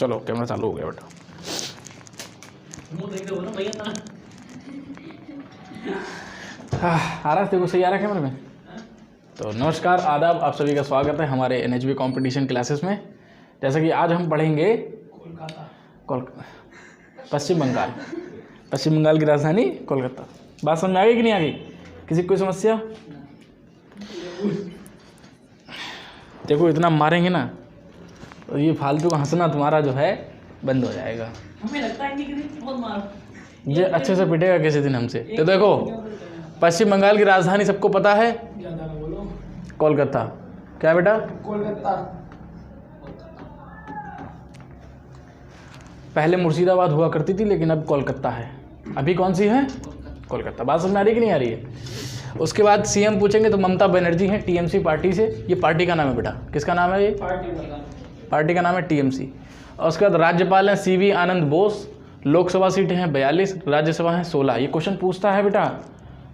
चलो कैमरा चालू हो गया बेटा। आ रहा है देखो, सही आ रहा है कैमरे में। तो नमस्कार आदाब, आप सभी का स्वागत है हमारे NHB कंपटीशन क्लासेस में। जैसा कि आज हम पढ़ेंगे पश्चिम बंगाल की राजधानी कोलकाता। बात समझ में आ गई कि नहीं आ गई? किसी को कोई समस्या? देखो इतना मारेंगे ना तो ये फालतू का हंसना तुम्हारा जो है बंद हो जाएगा। हमें लगता है कि बहुत मार ये अच्छे से पिटेगा किसी दिन हमसे। तो देखो पश्चिम बंगाल की राजधानी सबको पता है, कोलकाता। क्या बेटा? कोलकाता। पहले मुर्शिदाबाद हुआ करती थी लेकिन अब कोलकाता है। अभी कौन सी है? कोलकाता। बात समझ में आ रही कि नहीं आ रही है? उसके बाद CM पूछेंगे तो ममता बनर्जी हैं TMC पार्टी से। ये पार्टी का नाम है बेटा। किसका नाम है? ये पार्टी का नाम है TMC। और उसके बाद राज्यपाल हैं CV आनंद बोस। लोकसभा सीटें हैं 42, राज्यसभा हैं 16। ये क्वेश्चन पूछता है बेटा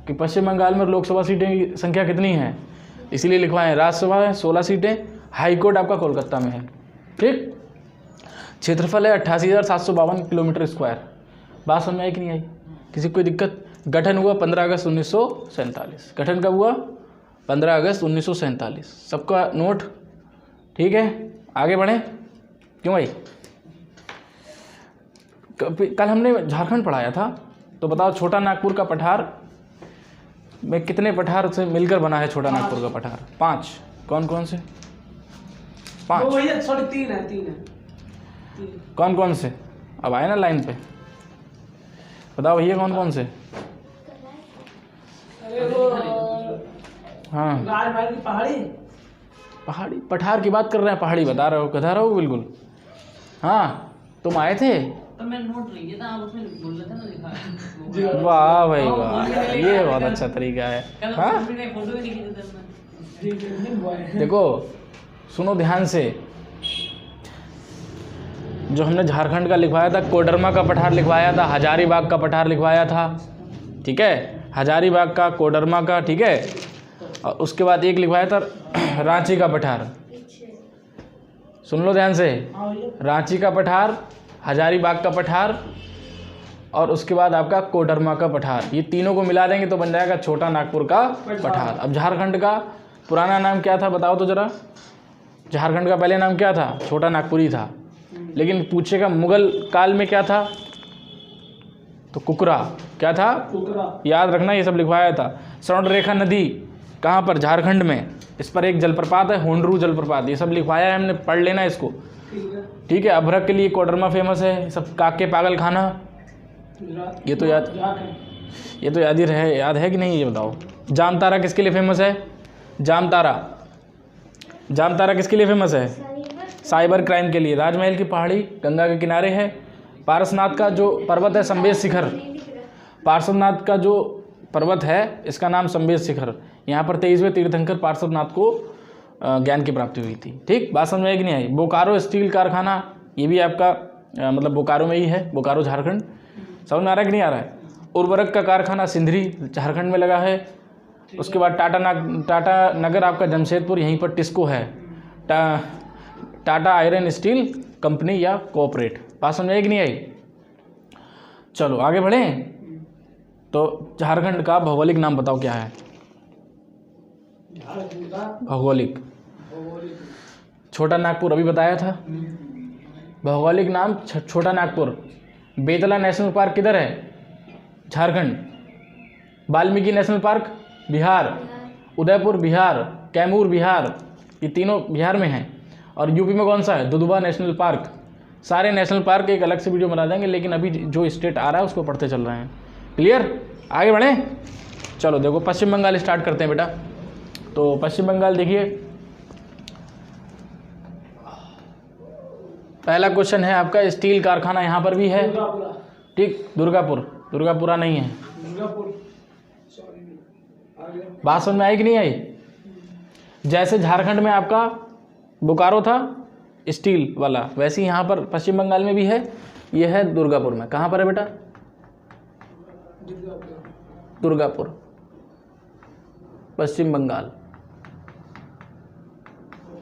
कि पश्चिम बंगाल में लोकसभा सीटें की संख्या कितनी है, इसीलिए लिखवाएं। राज्यसभा है 16 सीटें, हाईकोर्ट आपका कोलकाता में है। ठीक। क्षेत्रफल है 88,752 किलोमीटर स्क्वायर। बात समझ में आई कि नहीं आई? किसी को कोई दिक्कत? गठन हुआ 15 अगस्त 1947। गठन कब हुआ? 15 अगस्त 1947। सबका नोट ठीक है? आगे बढ़ें। क्यों भाई? कल हमने झारखंड पढ़ाया था, तो बताओ छोटा नागपुर का पठार में कितने पठार से मिलकर बना है छोटा नागपुर का पठार? 5। कौन कौन से? 5। तीन है। कौन कौन से? अब आए ना लाइन पे, बताओ भैया कौन कौन से? हाँ राजमहल की पहाड़ी पठार की बात कर रहे हैं, पहाड़ी बता रहे हो बिल्कुल। हाँ तुम आए थे तो मैं नोट नहीं किया था, आप उसमें बोल रहे थे ना, लिखा। वाह भाई वाह, ये बहुत अच्छा तरीका है। हाँ फोटो भी देखो सुनो ध्यान से, जो हमने झारखंड का लिखवाया था, कोडरमा का पठार लिखवाया था, हजारीबाग का पठार लिखवाया था। ठीक है, हजारीबाग का, कोडरमा का। ठीक है, और उसके बाद एक लिखवाया था रांची का पठार। सुन लो ध्यान से, रांची का पठार, हजारीबाग का पठार और उसके बाद आपका कोडरमा का पठार। ये तीनों को मिला देंगे तो बन जाएगा छोटा नागपुर का पठार। अब झारखंड का पुराना नाम क्या था बताओ तो जरा। झारखंड का पहले नाम क्या था? छोटा नागपुर था, लेकिन पूछेगा मुगल काल में क्या था, तो कुकरा। क्या था? कुकरा। याद रखना, ये सब लिखवाया था। स्वर्ण रेखा नदी कहाँ पर? झारखंड में। इस पर एक जलप्रपात है, होंडरू जलप्रपात। ये सब लिखवाया है हमने, पढ़ लेना इसको। ठीक है। अभ्रक के लिए कोडरमा फेमस है। सब काके पागल खाना, ये तो याद ही रहे। याद है कि नहीं ये बताओ। जामतारा किसके लिए फेमस है? जामतारा किसके लिए फेमस है? साइबर क्राइम के लिए। राजमहल की पहाड़ी गंगा के किनारे है। पारसनाथ का जो पर्वत है संबेश शिखर, पार्श्वनाथ का जो पर्वत है इसका नाम संबेश शिखर। यहाँ पर 23वें तीर्थंकर पार्श्वनाथ को ज्ञान की प्राप्ति हुई थी। ठीक, बात समझ में आई कि नहीं आई? बोकारो स्टील कारखाना, ये भी आपका मतलब बोकारो में ही है, बोकारो झारखंड। समझ में आ रहा है कि नहीं आ रहा है? उर्वरक का कारखाना सिंधरी झारखंड में लगा है। उसके बाद टाटा नगर आपका जमशेदपुर, यहीं पर टिस्को है। टाटा आयरन स्टील कंपनी या कोऑपरेट। बात समझ में आई कि नहीं आई? चलो आगे बढ़ें। तो झारखंड का भौगोलिक नाम बताओ क्या है? भौगोलिक छोटा नागपुर अभी बताया था। भौगोलिक नाम छोटा नागपुर। बेतला नेशनल पार्क किधर है? झारखंड। Valmiki national park Bihar. उदयपुर बिहार। कैमूर बिहार। ये तीनों बिहार में हैं। और यूपी में कौन सा है? Dudhwa national park. सारे नेशनल पार्क एक अलग से वीडियो बना देंगे, लेकिन अभी जो स्टेट आ रहा है उसको पढ़ते चल रहे हैं। क्लियर? आगे बढ़ें। चलो देखो पश्चिम बंगाल स्टार्ट करते हैं बेटा। तो पश्चिम बंगाल देखिए, पहला क्वेश्चन है आपका स्टील कारखाना यहाँ पर भी है। ठीक, दुर्गापुरा नहीं है। बात समझ में आई कि नहीं आई? जैसे झारखंड में आपका बोकारो था स्टील वाला, वैसे ही यहाँ पर पश्चिम बंगाल में भी है। ये है दुर्गापुर में। कहाँ पर है बेटा? दुर्गापुर, पश्चिम बंगाल।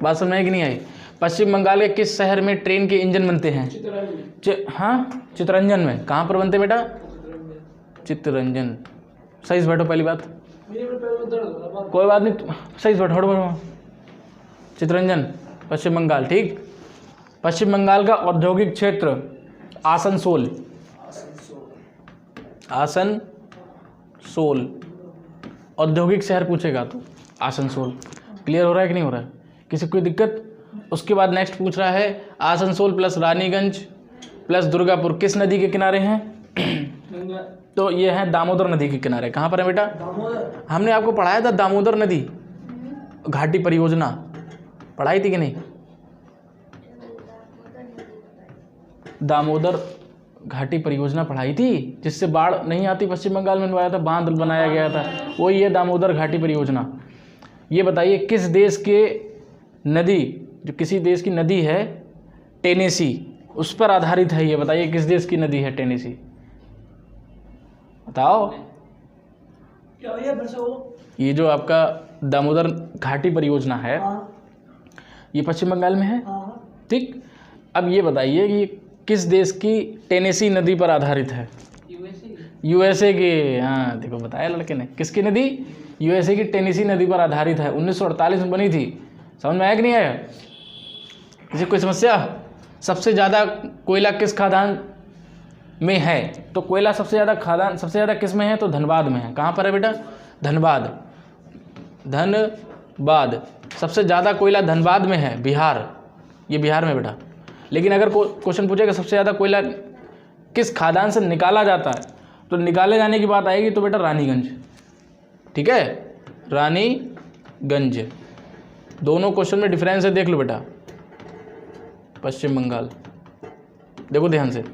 बात समझ में आई कि नहीं आई? पश्चिम बंगाल के किस शहर में ट्रेन के इंजन बनते हैं? हाँ, चितरंजन में। कहाँ पर बनते बेटा? चितरंजन। सही से बैठो, पहली बात। कोई बात नहीं, सही से बैठो। चितरंजन, पश्चिम बंगाल। ठीक। पश्चिम बंगाल का औद्योगिक क्षेत्र आसनसोल। आसनसोल औद्योगिक शहर पूछेगा तो आसनसोल। क्लियर हो रहा है कि नहीं हो रहा है? किसी को कोई दिक्कत? उसके बाद नेक्स्ट पूछ रहा है आसनसोल प्लस रानीगंज प्लस दुर्गापुर किस नदी के किनारे हैं? तो ये है दामोदर नदी के किनारे। कहाँ पर है बेटा? हमने आपको पढ़ाया था दामोदर नदी घाटी परियोजना, पढ़ाई थी कि नहीं? दामोदर घाटी परियोजना पढ़ाई थी, जिससे बाढ़ नहीं आती पश्चिम बंगाल में, बनवाया था, बांध बनाया गया था, वही है दामोदर घाटी परियोजना। ये बताइए किस देश के नदी, जो किसी देश की नदी है टेनेसी, उस पर आधारित है। ये बताइए किस देश की नदी है टेनेसी? बताओ। क्या भैया फिर से वो? ये जो आपका दामोदर घाटी परियोजना है, ये पश्चिम बंगाल में है। ठीक। अब ये बताइए कि किस देश की टेनेसी नदी पर आधारित है? यूएसए के। हाँ देखो, बताया लड़के ने। किसकी नदी? यूएसए की टेनेसी नदी पर आधारित है। 1948 में बनी थी। समझ में आया कि नहीं आया? किसी कोई समस्या? सबसे ज़्यादा कोयला किस खादान में है? तो कोयला सबसे ज़्यादा किस में है? तो धनबाद में है। कहाँ पर है बेटा? धनबाद। धनबाद सबसे ज़्यादा कोयला धनबाद में है, बिहार। ये बिहार में बेटा। लेकिन अगर क्वेश्चन पूछेगा सबसे ज़्यादा कोयला किस खादान से निकाला जाता है, तो निकाले जाने की बात आएगी तो बेटा रानीगंज। ठीक है, रानीगंज। दोनों क्वेश्चन में डिफरेंस है, देख लो बेटा। पश्चिम बंगाल देखो ध्यान से,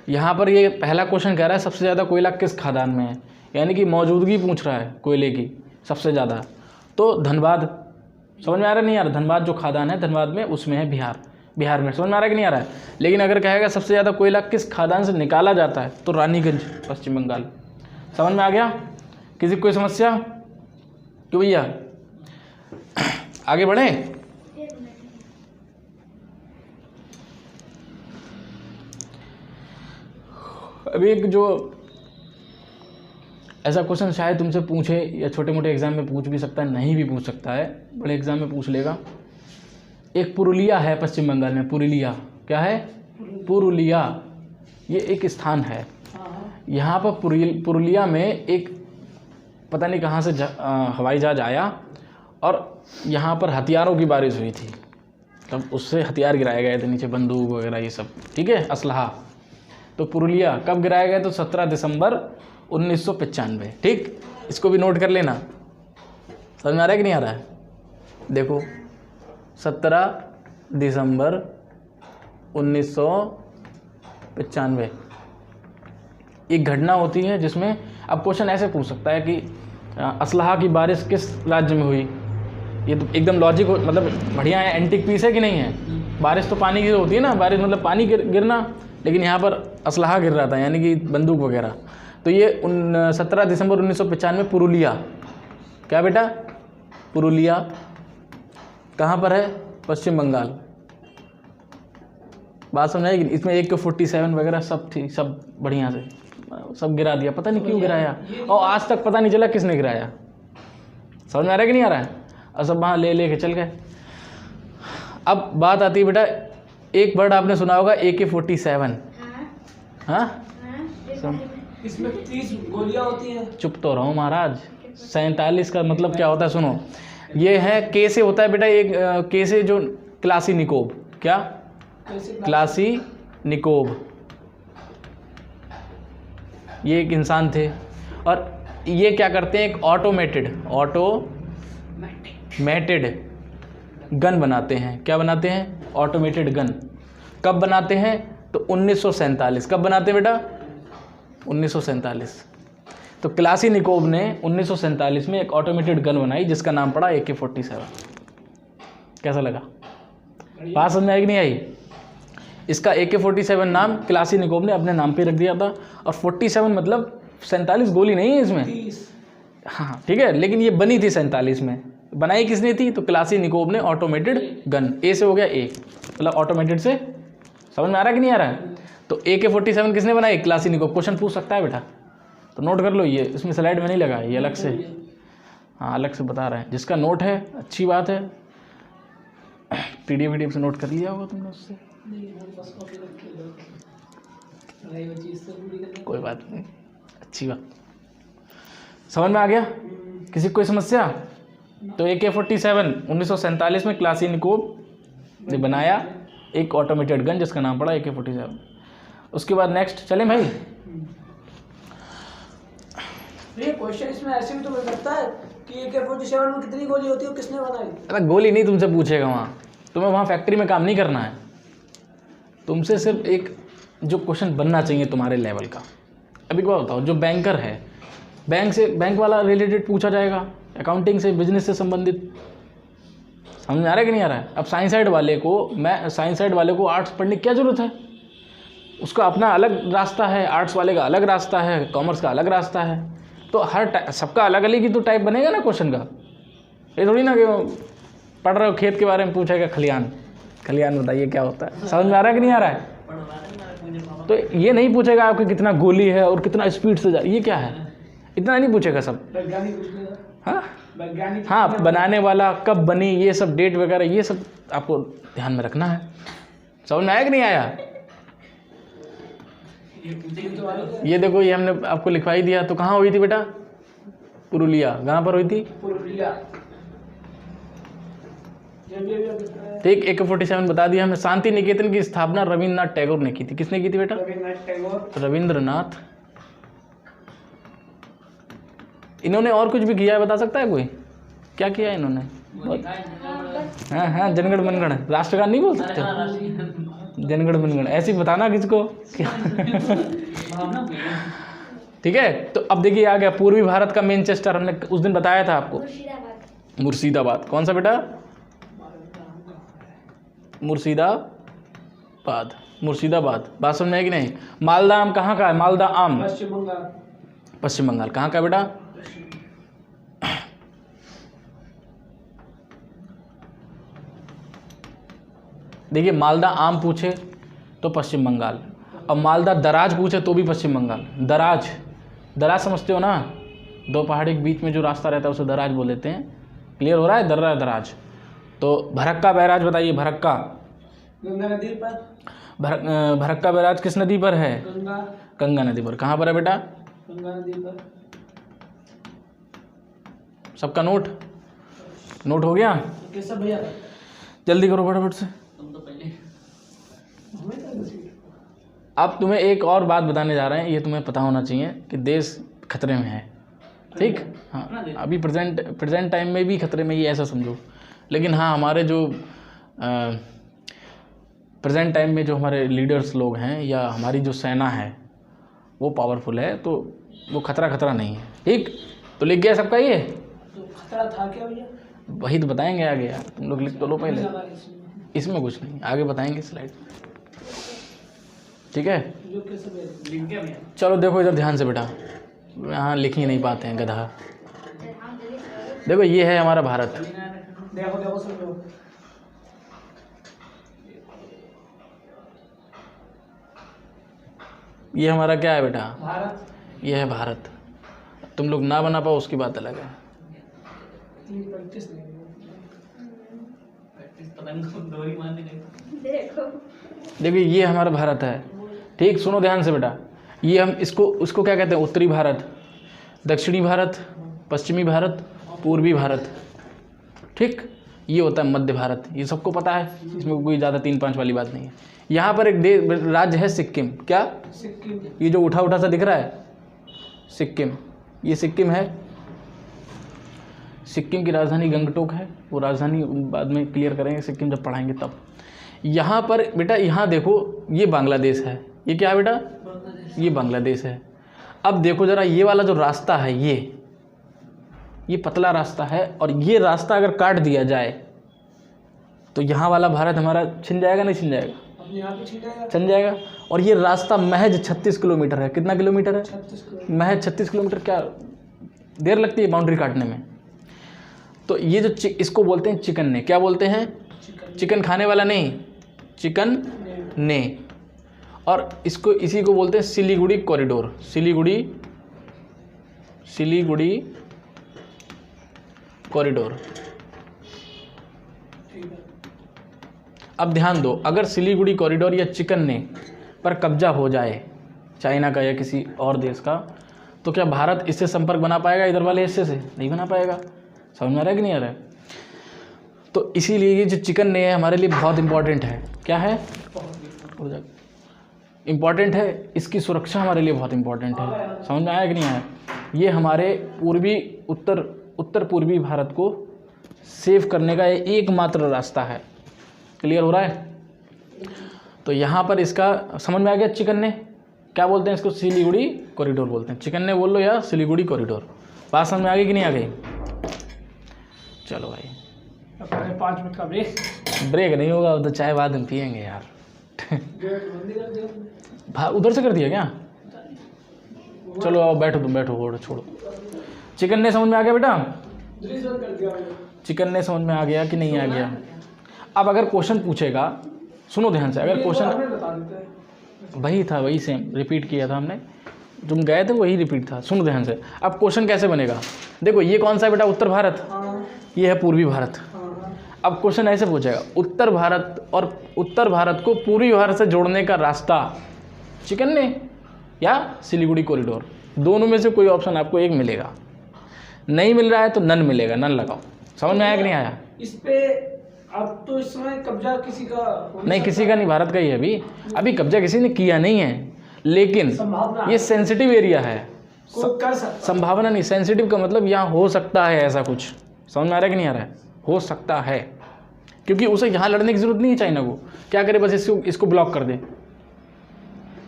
यहाँ पर ये पहला क्वेश्चन कह रहा है सबसे ज़्यादा कोयला किस खादान में है, यानी कि मौजूदगी पूछ रहा है कोयले की सबसे ज़्यादा। तो धनबाद, समझ में आ रहा नहीं आ रहा? धनबाद जो खादान है धनबाद में, उसमें है बिहार में। समझ में आ रहा है कि नहीं आ रहा है? लेकिन अगर कहेगा सबसे ज़्यादा कोयला किस खादान से निकाला जाता है, तो रानीगंज, पश्चिम बंगाल। समझ में आ गया? किसी को कोई समस्या? क्यों भैया, आगे बढ़े? अभी एक जो ऐसा क्वेश्चन शायद तुमसे पूछे, या छोटे मोटे एग्जाम में पूछ भी सकता है, नहीं भी पूछ सकता है, बड़े एग्जाम में पूछ लेगा। एक पुरुलिया है पश्चिम बंगाल में। पुरुलिया क्या है? पुरुलिया ये एक स्थान है। यहाँ पर पुरुलिया में एक पता नहीं कहाँ से हवाई जहाज आया और यहाँ पर हथियारों की बारिश हुई थी। तब उससे हथियार गिराए गए थे नीचे, बंदूक वगैरह ये सब। ठीक है, असलहा। तो पुरुलिया कब गिराया गया? तो 17 दिसंबर 1995। ठीक, इसको भी नोट कर लेना। समझ में आ रहा है कि नहीं आ रहा है? देखो 17 दिसंबर 1995 एक घटना होती है जिसमें, अब क्वेश्चन ऐसे पूछ सकता है कि असलहा की बारिश किस राज्य में हुई। ये तो एकदम लॉजिक मतलब बढ़िया है, एंटिक पीस है कि नहीं है? बारिश तो पानी की होती है ना, बारिश मतलब पानी गिरना, लेकिन यहाँ पर असलहा गिर रहा था, यानी कि बंदूक वगैरह। तो ये 17 दिसंबर 1995 पुरुलिया। क्या बेटा? पुरुलिया कहाँ पर है? पश्चिम बंगाल। बात समझ आएगी? इसमें AK-47 वगैरह सब थी, सब बढ़िया से सब गिरा दिया। पता नहीं क्यों गिराया, और आज तक पता नहीं चला किसने गिराया। समझ में आ रहा है कि नहीं आ रहा है? और सब वहाँ ले के चल गए। अब बात आती है बेटा, एक वर्ड आपने सुना होगा AK-47। हाँ, इसमें 30 गोलियां होती हैं। चुप तो रहो महाराज। 47 का मतलब क्या होता है सुनो। ये है के से होता है बेटा, एक के से जो क्लासीनिकोव। क्या? क्लासीनिकोव। ये एक इंसान थे और ये क्या करते हैं, एक ऑटोमेटेड गन बनाते हैं। क्या बनाते हैं? Automated gun. कब बनाते हैं? तो 1947। कब बनाते हैं बेटा? 1947। तो क्लासीनिकोव ने 1947 में एक ऑटोमेटेड गन बनाई जिसका नाम पड़ा AK-47। कैसा लगा? बात समझ में आई कि नहीं आई? इसका AK-47 नाम क्लासीनिकोव ने अपने नाम पे रख दिया था। और 47 मतलब 47 गोली नहीं है इसमें। हाँ ठीक है, लेकिन ये बनी थी 47 में, बनाई किसने थी? तो क्लासीनिकोव ने ऑटोमेटेड गन। ए से हो गया ए, मतलब ऑटोमेटेड से, समझ में आ रहा है कि नहीं आ रहा है? तो AK-47 किसने बनाई? क्लासीनिकोव। क्वेश्चन पूछ सकता है बेटा, तो नोट कर लो, ये इसमें स्लाइड में नहीं लगा, ये अलग से, हाँ अलग से बता रहे हैं। जिसका नोट है अच्छी बात है, PDF से नोट कर लिया होगा तुमने उससे, कोई बात नहीं, अच्छी बात। समझ में आ गया? किसी को कोई समस्या? तो AK-47 1947 में क्लासीनिकोव ने बनाया एक ऑटोमेटेड गन जिसका नाम पड़ा AK-47। उसके बाद नेक्स्ट चले भाई। ये क्वेश्चन इसमें ऐसे भी तो मिल सकता है कि AK-47 में कितनी गोली होती है और किसने बनाई? अरे गोली नहीं तुमसे पूछेगा वहाँ, तुम्हें वहाँ फैक्ट्री में काम नहीं करना है, तुमसे सिर्फ एक जो क्वेश्चन बनना चाहिए तुम्हारे लेवल का। अभी क्या बताओ, जो बैंकर है, बैंक से, बैंक वाला रिलेटेड पूछा जाएगा, अकाउंटिंग से, बिजनेस से संबंधित। समझ में आ रहा है कि नहीं आ रहा है? अब साइंस साइड वाले को आर्ट्स पढ़ने की क्या ज़रूरत है? उसका अपना अलग रास्ता है, आर्ट्स वाले का अलग रास्ता है, कॉमर्स का अलग रास्ता है, तो हर सबका अलग अलग ही तो टाइप बनेगा ना क्वेश्चन का। ये थोड़ी ना कि पढ़ रहे हो खेत के बारे में पूछेगा खलियान बताइए क्या होता है। समझ में आ रहा है कि नहीं आ रहा है? तो ये नहीं पूछेगा आपके कितना गोली है और कितना स्पीड से जा, ये क्या है, इतना नहीं पूछेगा सब। हाँ, बनाने वाला कब बनी, ये सब डेट वगैरह, ये सब आपको ध्यान में रखना है। समझ में आया कि नहीं आया? ये देखो, ये हमने आपको लिखवाई दिया, तो कहाँ हुई थी बेटा? पुरुलिया। कहाँ पर हुई थी? पुरुलिया। ठीक, AK-47 बता दिया हमने। शांति निकेतन की स्थापना रविन्द्रनाथ टैगोर ने की थी। किसने की थी बेटा? रविन्द्रनाथ टैगोर। रविंद्रनाथ। इन्होंने और कुछ भी किया है, बता सकता है कोई? क्या किया है इन्होंने? हाँ, जनगण मनगण, राष्ट्रगान नहीं बोल सकते? जनगण मनगण ऐसे ही बताना किसको। ठीक है, तो अब देखिए आ गया पूर्वी भारत का मैनचेस्टर। हमने उस दिन बताया था आपको, मुर्शिदाबाद। कौन सा बेटा? मुर्शिदाबाद। बात समझ में है कि नहीं? मालदा आम कहाँ का है? मालदा आम पश्चिम बंगाल। कहाँ का बेटा? देखिए, मालदा आम पूछे तो पश्चिम बंगाल, और मालदा दराज पूछे तो भी पश्चिम बंगाल। दराज समझते हो ना? दो पहाड़ी के बीच में जो रास्ता रहता है उसे दराज बोल देते हैं। क्लियर हो रहा है? दराज। तो भरक्का बैराज बताइए। भरक्का, गंगा नदी पर। भरक्का बैराज किस नदी पर है? गंगा नदी पर। कहाँ पर है बेटा? गंगा नदी पर। सबका नोट हो गया? कैसा भैया? जल्दी करो फटाफट से। अब तुम्हें एक और बात बताने जा रहे हैं, ये तुम्हें पता होना चाहिए कि देश खतरे में है। ठीक, हाँ, अभी प्रेजेंट टाइम में भी खतरे में, ये ऐसा समझो। लेकिन हाँ, हमारे जो प्रेजेंट टाइम में जो हमारे लीडर्स लोग हैं या हमारी जो सेना है वो पावरफुल है, तो वो खतरा नहीं है। ठीक, तो लिख गया सबका ये? तो खतरा था क्या भैया? वही तो बताएंगे आगे यार, तुम लोग लिख तो लो पहले। इसमें कुछ नहीं, आगे बताएंगे स्लाइड। ठीक है, चलो देखो इधर ध्यान से बेटा, यहाँ लिख ही नहीं पाते हैं गधा। देखो ये है हमारा भारत। देखो सब लोग। ये हमारा क्या है बेटा? भारत। ये है भारत। तुम लोग ना बना पाओ उसकी बात अलग है। देखिए ये हमारा भारत है। ठीक, सुनो ध्यान से बेटा। ये हम उसको क्या कहते हैं? उत्तरी भारत, दक्षिणी भारत, पश्चिमी भारत, पूर्वी भारत। ठीक, ये होता है मध्य भारत। ये सबको पता है, इसमें कोई ज़्यादा 3-5 वाली बात नहीं है। यहाँ पर एक राज्य है सिक्किम। क्या? सिक्किम। ये जो उठा सा दिख रहा है सिक्किम, ये सिक्किम है। सिक्किम की राजधानी गंगटोक है। वो राजधानी बाद में क्लियर करेंगे, सिक्किम जब पढ़ाएंगे तब। यहाँ पर बेटा, यहाँ देखो, ये बांग्लादेश है। ये क्या है बेटा? ये बांग्लादेश है। अब देखो ज़रा, ये वाला जो रास्ता है, ये पतला रास्ता है, और ये रास्ता अगर काट दिया जाए तो यहाँ वाला भारत हमारा छिन जाएगा, नहीं छिन जाएगा? छिन जाएगा। और ये रास्ता महज 36 किलोमीटर है। कितना किलोमीटर है? महज 36 किलोमीटर। क्या देर लगती है बाउंड्री काटने में? तो ये जो इसको बोलते हैं चिकन ने, क्या बोलते हैं? चिकन खाने वाला नहीं, चिकन ने। और इसको इसी को बोलते हैं सिलीगुड़ी कॉरिडोर, सिलीगुड़ी कॉरिडोर। अब ध्यान दो, अगर सिलीगुड़ी कॉरिडोर या चिकन ने पर कब्जा हो जाए चाइना का या किसी और देश का, तो क्या भारत इससे संपर्क बना पाएगा इधर वाले हिस्से से? नहीं बना पाएगा। समझ में आ रहा है कि नहीं आ रहा है? तो इसीलिए ये जो चिकन ने है हमारे लिए बहुत इंपॉर्टेंट है। क्या है? इम्पॉर्टेंट है, इसकी सुरक्षा हमारे लिए बहुत इंपॉर्टेंट है। समझ में आया कि नहीं आया? ये हमारे उत्तर पूर्वी भारत को सेव करने का एकमात्र रास्ता है। क्लियर हो रहा है? तो यहाँ पर इसका समझ में आ गया। चिकन ने क्या बोलते हैं इसको? सिलीगुड़ी कॉरिडोर बोलते हैं। चिकन ने बोल लो या सिलीगुड़ी कॉरिडोर। बात समझ में आ गई कि नहीं आ गई? चलो भाई 5 मिनट का ब्रेक नहीं होगा, तो चाय बाद में पियेंगे यार। उधर से कर दिया क्या? चलो आओ बैठो, तुम बैठो, छोड़ो। चिकन ने समझ में आ गया बेटा? चिकन ने समझ में आ गया कि नहीं आ गया? अब अगर क्वेश्चन पूछेगा, सुनो ध्यान से, अगर क्वेश्चन वही था, वही सेम रिपीट किया था हमने, तुम गए थे वही रिपीट था। सुनो ध्यान से, अब क्वेश्चन कैसे बनेगा? देखो ये कौन सा है बेटा? उत्तर भारत, ये है पूर्वी भारत। अब क्वेश्चन ऐसे पूछेगा, उत्तर भारत को पूर्वी भारत से जोड़ने का रास्ता चिकन ने या सिलीगुड़ी कॉरिडोर, दोनों में से कोई ऑप्शन आपको एक मिलेगा। नहीं मिल रहा है तो नन मिलेगा, नन लगाओ। समझ में आया कि नहीं आया? इस पे अब तो इस समय कब्जा किसी का नहीं, किसी का नहीं, भारत का ही है। अभी कब्जा किसी ने किया नहीं है, लेकिन ये सेंसिटिव एरिया है। कर सकता, संभावना नहीं, सेंसिटिव का मतलब यहाँ हो सकता है ऐसा कुछ। समझ में आ रहा है कि नहीं आ रहा है? हो सकता है, क्योंकि उसे यहाँ लड़ने की जरूरत नहीं है। चाइना को क्या करे, बस इसको ब्लॉक कर दे।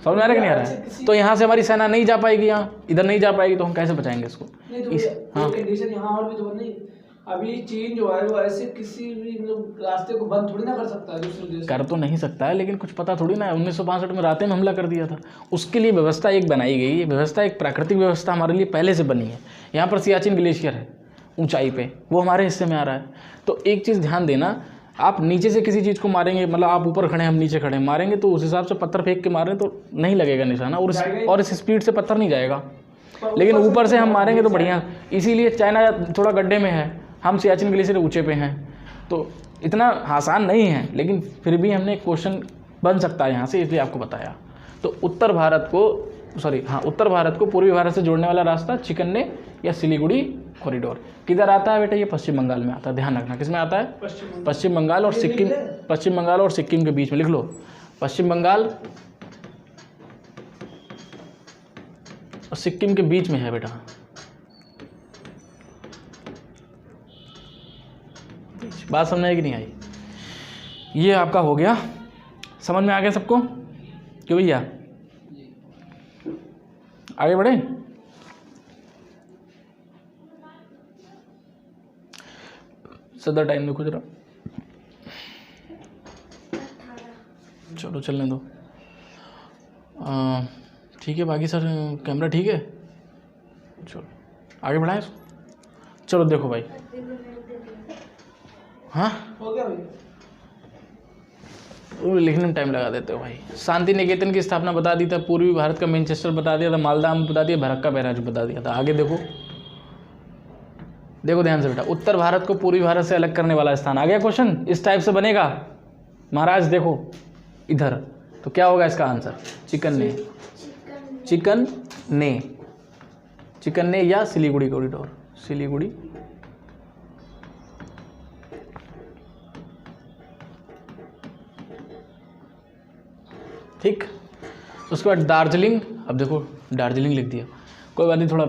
समझ में आ रहा है कि नहीं आ रहा है? तो यहाँ से हमारी सेना नहीं जा पाएगी, यहाँ इधर नहीं जा पाएगी, तो हम कैसे बचाएंगे इसको? हाँ कंडीशन यहाँ और भी तो नहीं। अभी चीन जो है वो ऐसे किसी भी रास्ते को बंद थोड़ी ना कर सकता है दूसरे देश। कर तो नहीं सकता है, लेकिन कुछ पता थोड़ी ना है। 1965 में राते में हमला कर दिया था, उसके लिए व्यवस्था एक बनाई गई। ये व्यवस्था एक प्राकृतिक व्यवस्था हमारे लिए पहले से बनी है। यहाँ पर सियाचिन ग्लेशियर है ऊंचाई पे, वो हमारे हिस्से में आ रहा है। तो एक चीज़ ध्यान देना, आप नीचे से किसी चीज़ को मारेंगे, मतलब आप ऊपर खड़े हैं हम नीचे खड़े हैं, मारेंगे तो उस हिसाब से पत्थर फेंक के मारें तो नहीं लगेगा निशाना, और इस स्पीड से पत्थर नहीं जाएगा। लेकिन ऊपर से हम मारेंगे तो बढ़िया। इसीलिए चाइना थोड़ा गड्ढे में है, हम सियाचिन ग्लेशियर ऊंचे पे हैं, तो इतना आसान नहीं है, लेकिन फिर भी हमने एक क्वेश्चन बन सकता है यहाँ से, इसलिए आपको बताया। तो उत्तर भारत को पूर्वी भारत से जोड़ने वाला रास्ता चिकन ने या सिलीगुड़ी कॉरिडोर। किधर आता है बेटा? ये पश्चिम बंगाल में आता है। ध्यान रखना, किस में आता है? पश्चिम बंगाल और सिक्किम। पश्चिम बंगाल और सिक्किम के बीच में लिख लो, पश्चिम बंगाल और सिक्किम के बीच में है बेटा। बात समझ आई कि नहीं आई? ये आपका हो गया, समझ में आ गया सबको? क्यों भैया आगे बढ़े? सदा टाइम देखो जरा, चलो चलने दो। ठीक है, बाकी सर कैमरा ठीक है, चलो आगे बढ़ाएं इसको। चलो देखो भाई, हाँ हो गया भाई, वो लिखने में टाइम लगा देते हो भाई। शांति निकेतन की स्थापना बता दी था, पूर्वी भारत का मैनचेस्टर बता दिया था, मालदा आम बता दिया, भरक्का बैराज बता दिया था। आगे देखो, देखो ध्यान से बेटा, उत्तर भारत को पूर्वी भारत से अलग करने वाला स्थान। आ गया क्वेश्चन, इस टाइप से बनेगा महाराज। देखो इधर, तो क्या होगा इसका आंसर? चिकन ने, चिकन ने, चिकन ने या सिलीगुड़ी कॉरिडोर, सिलीगुड़ी ठीक। उसके बाद दार्जिलिंग, अब देखो दार्जिलिंग लिख दिया, कोई बात नहीं, थोड़ा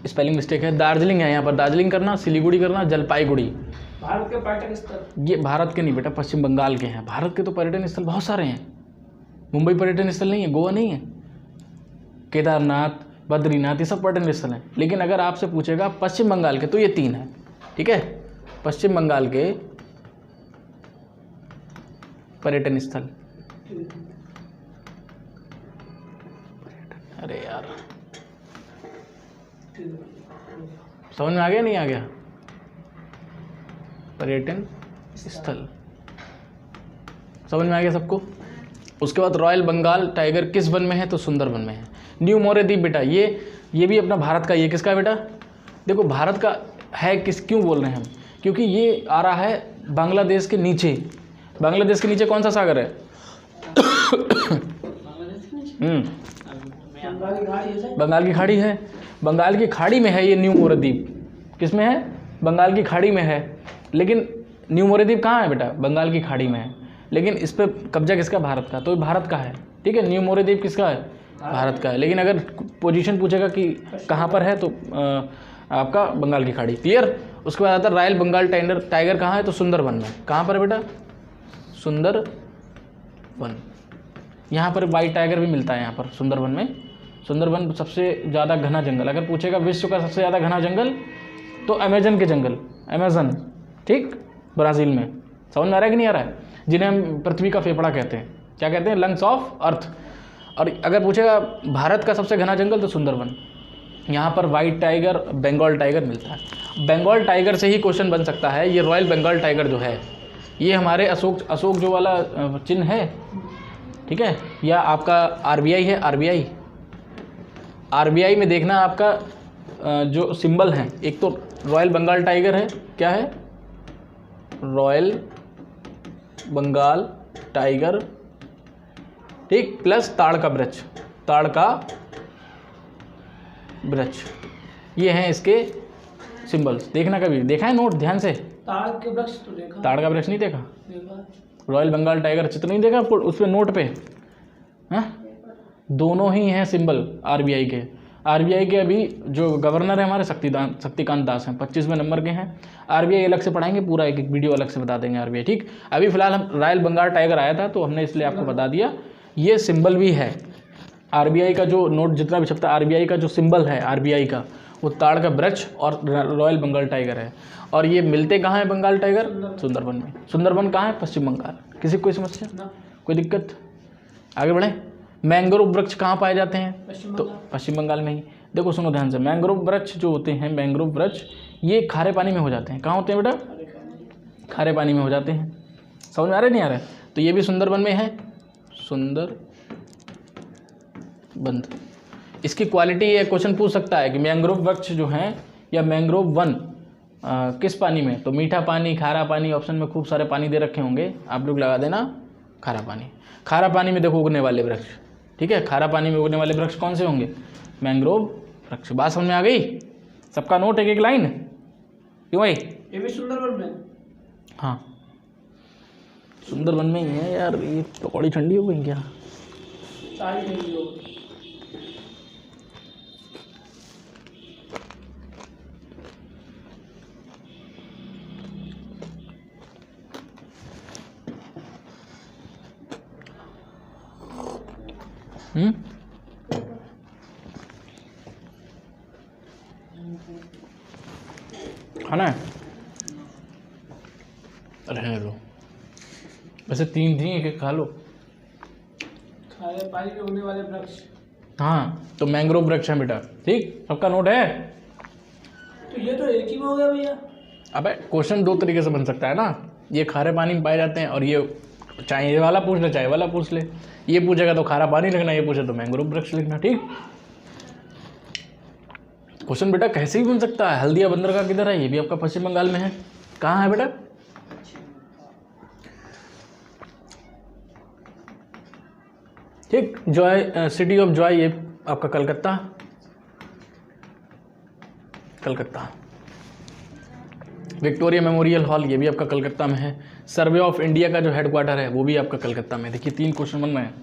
स्पेलिंग मिस्टेक है। दार्जिलिंग है यहाँ पर, दार्जिलिंग करना, सिलीगुड़ी करना, जलपाईगुड़ी। भारत के पर्यटन स्थल, ये भारत के नहीं बेटा, पश्चिम बंगाल के हैं। भारत के तो पर्यटन स्थल बहुत सारे हैं, मुंबई पर्यटन स्थल नहीं है, गोवा नहीं है, केदारनाथ, बद्रीनाथ, ये सब पर्यटन स्थल हैं। लेकिन अगर आपसे पूछेगा पश्चिम बंगाल के, तो ये 3 हैं, ठीक है। पश्चिम बंगाल के पर्यटन स्थल, अरे यार समझ में आ गया नहीं आ गया? पर्यटन स्थल। समझ में आ गया सबको। उसके बाद रॉयल बंगाल टाइगर किस वन में है? तो सुंदरबन में है। न्यू मोरे द्वीप बेटा ये भी अपना भारत का, ये किसका है बेटा? देखो भारत का है, क्यों बोल रहे हैं हम? क्योंकि ये आ रहा है बांग्लादेश के नीचे। बांग्लादेश के नीचे कौन सा सागर है? बंगाल की खाड़ी है। बंगाल की खाड़ी है। बंगाल की खाड़ी में है ये न्यू मोरे द्वीप। किस में है? बंगाल की खाड़ी में है। लेकिन न्यू मोरे द्वीप कहाँ है बेटा? बंगाल की खाड़ी में है। लेकिन इस पर कब्जा किसका? भारत का। तो भारत का है, ठीक है। न्यू मोरे द्वीप किसका है? भारत का है। लेकिन अगर पोजीशन पूछेगा कि कहाँ पर है, तो आपका बंगाल की खाड़ी। क्लियर। उसके बाद आता है रॉयल बंगाल टाइगर कहाँ है? तो सुंदरबन में। कहाँ पर है बेटा? सुंदरबन। यहाँ पर वाइट टाइगर भी मिलता है यहाँ पर सुंदरबन में। सुंदरबन सबसे ज़्यादा घना जंगल, अगर पूछेगा विश्व का सबसे ज़्यादा घना जंगल, तो अमेजन के जंगल, अमेजन, ठीक, ब्राज़ील में। समझ में आ रहा है कि नहीं आ रहा है? जिन्हें हम पृथ्वी का फेफड़ा कहते हैं। क्या कहते हैं? Lungs of earth. और अगर पूछेगा भारत का सबसे घना जंगल, तो सुंदरबन। यहाँ पर वाइट टाइगर, बंगाल टाइगर मिलता है। बंगाल टाइगर से ही क्वेश्चन बन सकता है। ये रॉयल बंगाल टाइगर जो है, ये हमारे अशोक जो वाला चिन्ह है, ठीक है, या आपका आरबीआई है। आरबीआई में देखना आपका जो सिंबल है, एक तो रॉयल बंगाल टाइगर है, क्या है? रॉयल बंगाल टाइगर, ठीक, प्लस ताड़ का वृक्ष, ये हैं इसके सिंबल्स। देखना, कभी देखा है नोट ध्यान से? ताड़ के वृक्ष तो देखा। ताड़ का वृक्ष नहीं देखा? रॉयल बंगाल टाइगर चित्र नहीं देखा उस पर नोट पे? हाँ, दोनों ही हैं सिंबल आरबीआई के। आरबीआई के अभी जो गवर्नर है हमारे शक्तिकांत दास हैं, 25वें नंबर के हैं। आरबीआई अलग से पढ़ाएंगे, पूरा एक वीडियो अलग से बता देंगे आरबीआई, ठीक। अभी फिलहाल हम रॉयल बंगाल टाइगर आया था तो हमने इसलिए आपको बता दिया। ये सिंबल भी है आरबीआई का, जो नोट जितना भी छपता है आरबीआई का जो सिंबल है आरबीआई का, वो ताड़ का वृक्ष और रॉयल बंगाल टाइगर है। और ये मिलते कहाँ हैं बंगाल टाइगर? सुंदरबन में। सुंदरबन कहाँ है? पश्चिम बंगाल। किसी को कोई समस्या, कोई दिक्कत? आगे बढ़ें। मैंग्रोव वृक्ष कहाँ पाए जाते हैं? तो पश्चिम बंगाल में ही। देखो सुनो ध्यान से, मैंग्रोव वृक्ष जो होते हैं, मैंग्रोव वृक्ष ये खारे पानी में हो जाते हैं। कहाँ होते हैं बेटा? खारे पानी में हो जाते हैं। समझ में आ रहा है नहीं आ रहा है? तो ये भी सुंदरबन में है। सुंदरबन। इसकी क्वालिटी ये क्वेश्चन पूछ सकता है कि मैंग्रोव वृक्ष जो हैं या मैंग्रोव वन किस पानी में? तो मीठा पानी, खारा पानी, ऑप्शन में खूब सारे पानी दे रखे होंगे, आप लोग लगा देना खारा पानी। खारा पानी में देखो उगने वाले वृक्ष, ठीक है, खारा पानी में उगने वाले वृक्ष कौन से होंगे? मैंग्रोव वृक्ष। बात समझ में आ गई? सबका नोट एक एक लाइन, क्यों भाई? ये भी सुंदरबन में? हाँ सुंदरबन में ही है यार। ये पकौड़ी ठंडी हो गई क्या? सारी ठंडी हो गई। खाना है? रहने दो, वैसे 3 थी, एक खा लो। खारे पानी में उगने वाले वृक्ष। हाँ तो मैंग्रोव वृक्ष है बेटा, ठीक। सबका नोट है? तो ये तो एक ही में हो गया भैया। अबे क्वेश्चन 2 तरीके से बन सकता है ना। ये खारे पानी में पाए जाते हैं, और ये चाहे ये वाला पूछ ले चाहे वाला पूछ ले। ये पूछेगा तो खारा पानी लिखना, ये पूछे तो मैंग्रोव वृक्ष लिखना, ठीक। क्वेश्चन बेटा कैसे भी बन सकता है। हल्दिया बंदरगाह किधर है? ये भी आपका पश्चिम बंगाल में है। कहाँ है बेटा? ठीक। जॉय, सिटी ऑफ जॉय, ये आपका कलकत्ता। विक्टोरिया मेमोरियल हॉल, ये भी आपका कलकत्ता में है। सर्वे ऑफ इंडिया का जो हेडक्वार्टर है वो भी आपका कलकत्ता में। देखिए 3 क्वेश्चन बन रहे हैं।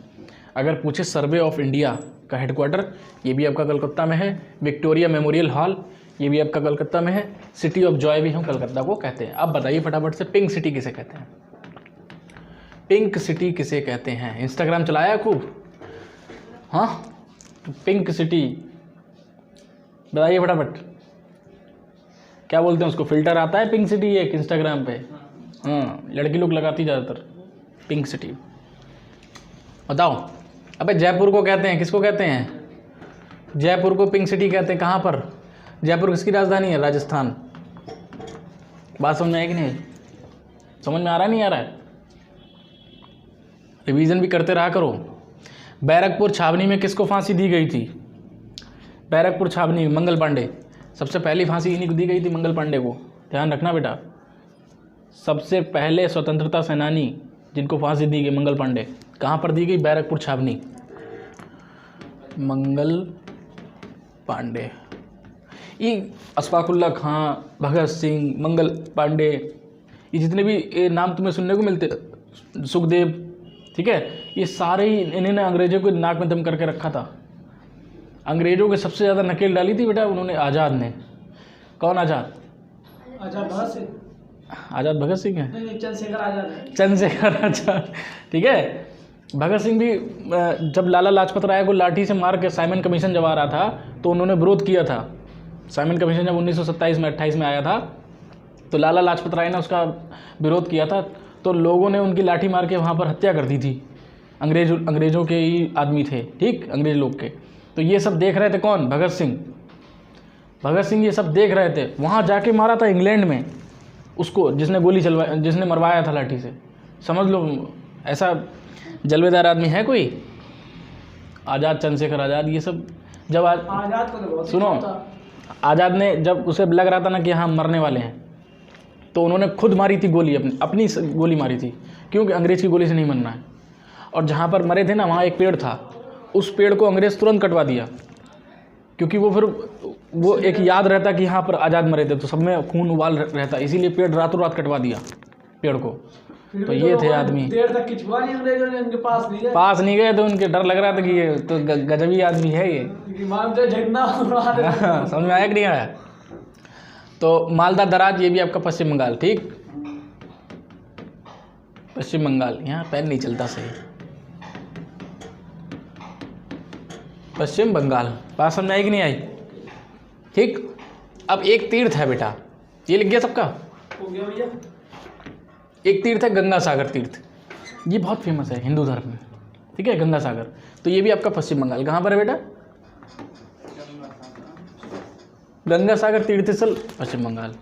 अगर पूछे सर्वे ऑफ इंडिया का हेडक्वार्टर, ये भी आपका कलकत्ता में है। विक्टोरिया मेमोरियल हॉल, ये भी आपका कलकत्ता में है। सिटी ऑफ जॉय भी हम कलकत्ता को कहते हैं। अब बताइए फटाफट से, पिंक सिटी किसे कहते हैं? पिंक सिटी किसे कहते हैं? इंस्टाग्राम चलाया खूब? हाँ, तो पिंक सिटी बताइए फटाफट, क्या बोलते हैं उसको? फिल्टर आता है पिंक सिटी एक इंस्टाग्राम पे। हाँ, लड़की लोग लगाती ज़्यादातर पिंक सिटी। बताओ। अबे जयपुर को कहते हैं, किसको कहते हैं? जयपुर को पिंक सिटी कहते हैं। कहाँ पर? जयपुर किसकी राजधानी है? राजस्थान। बात समझ में आई कि नहीं? समझ में आ रहा है नहीं आ रहा है? रिवीजन भी करते रहा करो। बैरकपुर छावनी में किसको फांसी दी गई थी? बैरकपुर छावनी में मंगल पांडे, सबसे पहली फांसी इन्हीं को दी गई थी, मंगल पांडे को, ध्यान रखना बेटा। सबसे पहले स्वतंत्रता सेनानी जिनको फांसी दी गई मंगल पांडे, कहाँ पर दी गई? बैरकपुर छावनी। मंगल पांडे, ये अशफाकुल्ला खां, भगत सिंह, मंगल पांडे, ये जितने भी ये नाम तुम्हें सुनने को मिलते, सुखदेव, ठीक है, ये सारे ही इन्होंने अंग्रेजों को नाक में दम करके रखा था। अंग्रेजों के सबसे ज़्यादा नकेल डाली थी बेटा उन्होंने, आज़ाद ने। कौन आज़ाद? आजाद भगत सिंह। आज़ाद भगत सिंह है? नहीं, चंद्रशेखर आजाद है। चंद्रशेखर आज़ाद, ठीक है। भगत सिंह भी जब लाला लाजपत राय को लाठी से मार के साइमन कमीशन जब आ रहा था तो उन्होंने विरोध किया था। साइमन कमीशन जब 1927 में 28 में आया था तो लाला लाजपत राय ने उसका विरोध किया था, तो लोगों ने उनकी लाठी मार के वहाँ पर हत्या कर दी थी। अंग्रेज़ों के ही आदमी थे, ठीक, अंग्रेज लोग के। तो ये सब देख रहे थे कौन? भगत सिंह। भगत सिंह ये सब देख रहे थे। वहाँ जाके मारा था इंग्लैंड में उसको, जिसने गोली चलवाया, जिसने मरवाया था लाठी से। समझ लो, ऐसा जलवेदार आदमी है कोई? आज़ाद, चंद्रशेखर आज़ाद, ये सब जब आजाद को तो बहुत सुनो, आज़ाद ने जब उसे लग रहा था ना कि हाँ मरने वाले हैं, तो उन्होंने खुद मारी थी गोली, अपनी गोली मारी थी, क्योंकि अंग्रेज़ की गोली से नहीं मरना है। और जहाँ पर मरे थे ना वहाँ एक पेड़ था, उस पेड़ को अंग्रेज़ तुरंत कटवा दिया, क्योंकि वो फिर वो एक याद रहता कि यहाँ पर आज़ाद मरे थे, तो सब में खून उबाल रहता, इसीलिए पेड़ रातों रात कटवा दिया पेड़ को। तो ये थे आदमी। देर तक खिंचवा नहीं, अंग्रेजों ने उनके पास नहीं गए। पास नहीं गए तो उनके डर लग रहा था कि ये तो गजबी आदमी है ये। समझ में आया कि नहीं आया? तो मालदा दराज, ये भी आपका पश्चिम बंगाल, ठीक, पश्चिम बंगाल। यहाँ पैन नहीं चलता सही। पश्चिम बंगाल, बात समझ आई कि नहीं आई? ठीक। अब एक तीर्थ है बेटा, ये लिख गया सबका? हो गया भैया। एक तीर्थ है गंगा सागर तीर्थ, ये बहुत फेमस है हिंदू धर्म में, ठीक है, गंगा सागर। तो ये भी आपका पश्चिम बंगाल। कहाँ पर है बेटा? गंगा सागर तीर्थ स्थल पश्चिम बंगाल।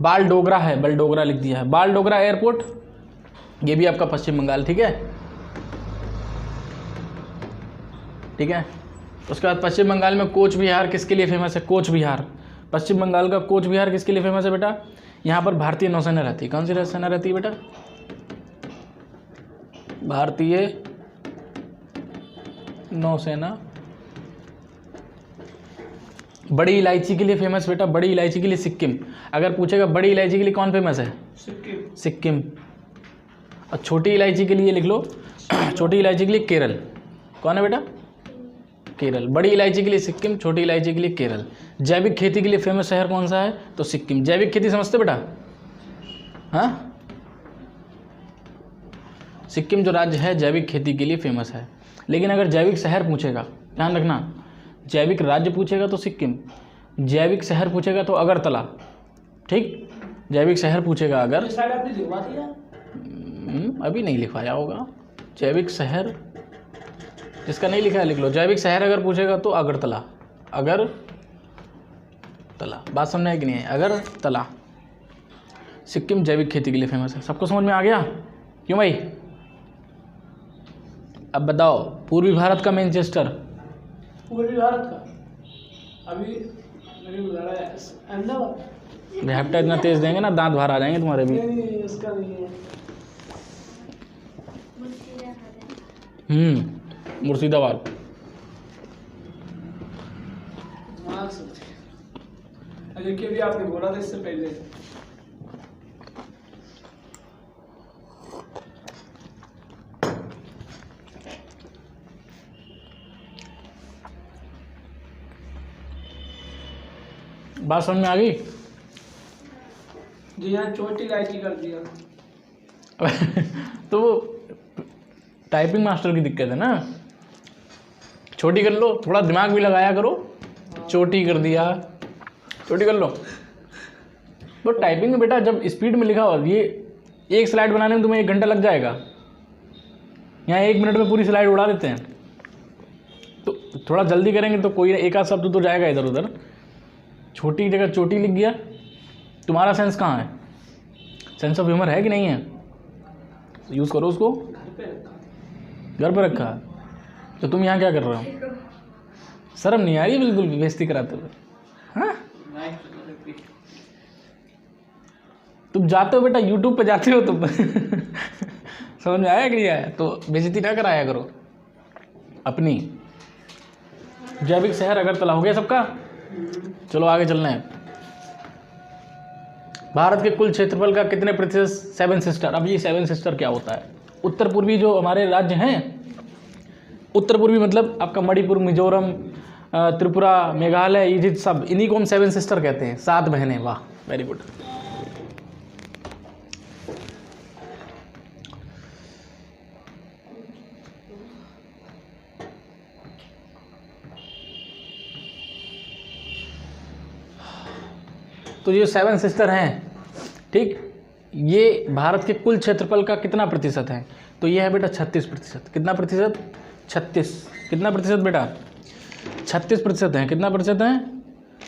बाल डोगरा है, बल डोगरा लिख दिया है। बाल डोगरा एयरपोर्ट, ये भी आपका पश्चिम बंगाल, ठीक है, ठीक है। उसके बाद पश्चिम बंगाल में कोच बिहार किसके लिए फेमस है? कोच बिहार, पश्चिम बंगाल का कोच बिहार किसके लिए फेमस है बेटा? यहाँ पर भारतीय नौसेना रहती है। कौन सी सेना रहती है बेटा? भारतीय नौसेना। बड़ी इलायची के लिए फेमस बेटा, बड़ी इलायची के लिए सिक्किम। अगर पूछेगा बड़ी इलायची के लिए कौन फेमस है? सिक्किम। सिक्किम। और छोटी इलायची के लिए लिख लो, छोटी इलायची के लिए केरल। कौन है बेटा? केरल। बड़ी इलायची के लिए सिक्किम, छोटी इलायची के लिए केरल। जैविक खेती के लिए फेमस शहर कौन सा है? तो सिक्किम। जैविक खेती समझते बेटा? हाँ, सिक्किम जो राज्य है जैविक खेती के लिए फेमस है। लेकिन अगर जैविक शहर पूछेगा, ध्यान रखना, जैविक राज्य पूछेगा तो सिक्किम, जैविक शहर पूछेगा तो अगरतला, ठीक। जैविक शहर पूछेगा अगर, शायद आपने लिखवा दिया, अभी नहीं लिखवाया होगा। जैविक शहर जिसका नहीं लिखा है लिख लो। जैविक शहर अगर पूछेगा तो अगरतला, अगरतला। बात समझ है कि नहीं है? अगरतला। सिक्किम जैविक खेती के लिए फेमस है। सबको समझ में आ गया? क्यों भाई? अब बताओ, पूर्वी भारत का मैनचेस्टर। पूर्वी भारत का अभी अहमदाबाद। झपटा इतना तेज देंगे ना, दांत बाहर आ जाएंगे तुम्हारे भी। नहीं, इसका नहीं है। मुर्शिदाबाद। देखिए भी आपने बोला था इससे पहले। बात समझ में आ गई? जी यहाँ छोटी इलायची कर दिया। तो वो टाइपिंग मास्टर की दिक्कत है ना, छोटी कर लो, थोड़ा दिमाग भी लगाया करो। छोटी कर दिया, छोटी कर लो। तो टाइपिंग में बेटा जब स्पीड में लिखा हो, ये एक स्लाइड बनाने में तुम्हें 1 घंटा लग जाएगा, यहाँ 1 मिनट में पूरी स्लाइड उड़ा देते हैं। तो थोड़ा जल्दी करेंगे तो कोई एक आध शब्द तो जाएगा इधर उधर। छोटी जगह चोटी लिख गया। तुम्हारा सेंस कहाँ है? सेंस ऑफ ह्यूमर है कि नहीं है? यूज़ करो उसको। घर पे रखा है। घर पर रखा है। तो तुम यहाँ क्या कर रहे हो? शर्म नहीं आ रही बिल्कुल भी बेइज्जती कराते हुए? हाँ, तुम जाते हो बेटा यूट्यूब पे जाते हो तुम समझ में आया कि नहीं आया? तो बेइज्जती ना कराया करो अपनी। जैविक शहर अगरतला हो गया सबका। चलो आगे चलना है। भारत के कुल क्षेत्रफल का कितने प्रतिशत 7 सिस्टर? अब ये 7 सिस्टर क्या होता है? उत्तर पूर्वी जो हमारे राज्य हैं, उत्तर पूर्वी मतलब आपका मणिपुर, मिजोरम, त्रिपुरा, मेघालय, ये सब, इन्हीं को हम 7 सिस्टर कहते हैं, 7 बहनें। वाह, वेरी गुड। तो ये 7 सिस्टर हैं, ठीक, ये भारत के कुल क्षेत्रफल का कितना प्रतिशत है? तो ये है बेटा 36%। कितना प्रतिशत? 36। कितना प्रतिशत बेटा? 36% है। कितना प्रतिशत है?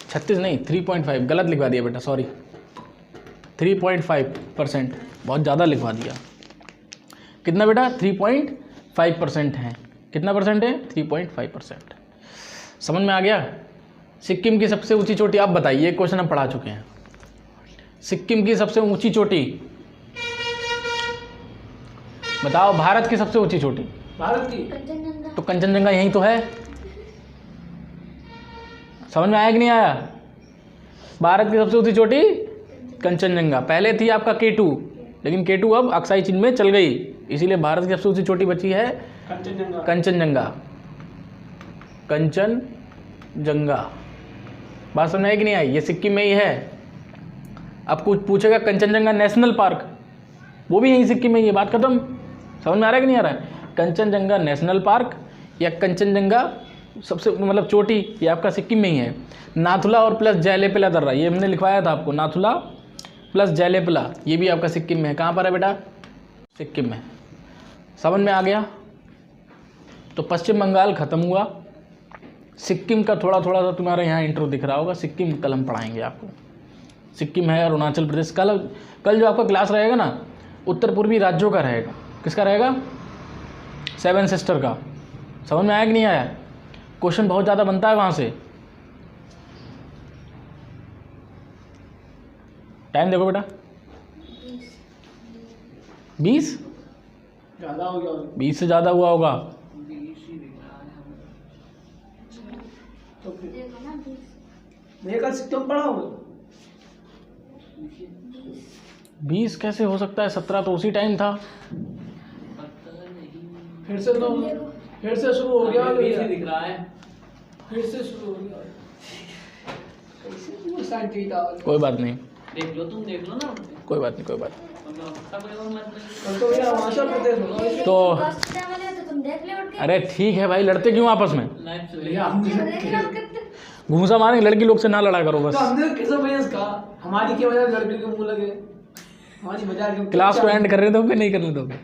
36 नहीं, 3.5। गलत लिखवा दिया बेटा, सॉरी, 3.5%। बहुत ज़्यादा लिखवा दिया। कितना बेटा? 3.5% है। कितना परसेंट है? 3.5%। समझ में आ गया? सिक्किम की सबसे ऊंची चोटी आप बताइए, क्वेश्चन हम पढ़ा चुके हैं। सिक्किम की सबसे ऊंची चोटी बताओ। भारत की सबसे ऊंची चोटी? भारत की तो कंचनजंगा यहीं तो है। समझ में आया कि नहीं आया? भारत की सबसे ऊंची चोटी कंचनजंगा। पहले थी आपका K2, लेकिन K2 अब अक्साई चीन में चल गई, इसीलिए भारत की सबसे ऊंची चोटी बची है कंचनजंगा। कंचनजंगा। कंचनजंगा बात समझ आई कि नहीं आई? ये सिक्किम में ही है। अब कुछ पूछेगा कंचनजंगा नेशनल पार्क, वो भी यहीं सिक्किम में ही है। बात खत्म। समझ में आ रहा है कि नहीं आ रहा है? कंचनजंगा नेशनल पार्क या कंचनजंगा सबसे मतलब चोटी, ये आपका सिक्किम में ही है। नाथुला और प्लस जयलेपला दर्रा, ये हमने लिखवाया था आपको, नाथुला प्लस जयलेपला, ये भी आपका सिक्किम में है। कहाँ पर है बेटा? सिक्किम में। समझ में आ गया? तो पश्चिम बंगाल खत्म हुआ। सिक्किम का थोड़ा थोड़ा सा तुम्हारे यहाँ इंट्रो दिख रहा होगा। सिक्किम कल हम पढ़ाएंगे आपको। सिक्किम है, अरुणाचल प्रदेश। कल जो आपका क्लास रहेगा ना, उत्तर पूर्वी राज्यों का रहेगा। किसका रहेगा? 7 सिस्टर का। समझ में आया कि नहीं आया? क्वेश्चन बहुत ज़्यादा बनता है वहाँ से। टाइम देखो बेटा, 20 ज़्यादा हो गया। 20 से ज़्यादा हुआ होगा। तो फिर मैं कल सिक्किम पढ़ा हूँ। 20 कैसे हो सकता है? 17 तो उसी टाइम था। फिर से शुरू हो गया। दिख रहा है। फिर से शुरू हो गया। कोई बात नहीं, देख लो, तुम देख लो ना। कोई बात नहीं, कोई बात कल तो मेरा हिमाचल प्रदेश होगा। नहीं। तो अरे ठीक है भाई, लड़ते क्यों आपस में? घूसा मारेंगे, लड़की लोग से ना लड़ा करो बस। तो हमने किस वजह से कहा? हमारी क्या वजह लड़की के मुंह लगे? हमारी मजाक। क्लास को एंड करने दोगे नहीं करने दोगे?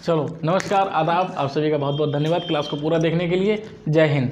चलो, नमस्कार, आदाब, आप सभी का बहुत बहुत धन्यवाद क्लास को पूरा देखने के लिए। जय हिंद।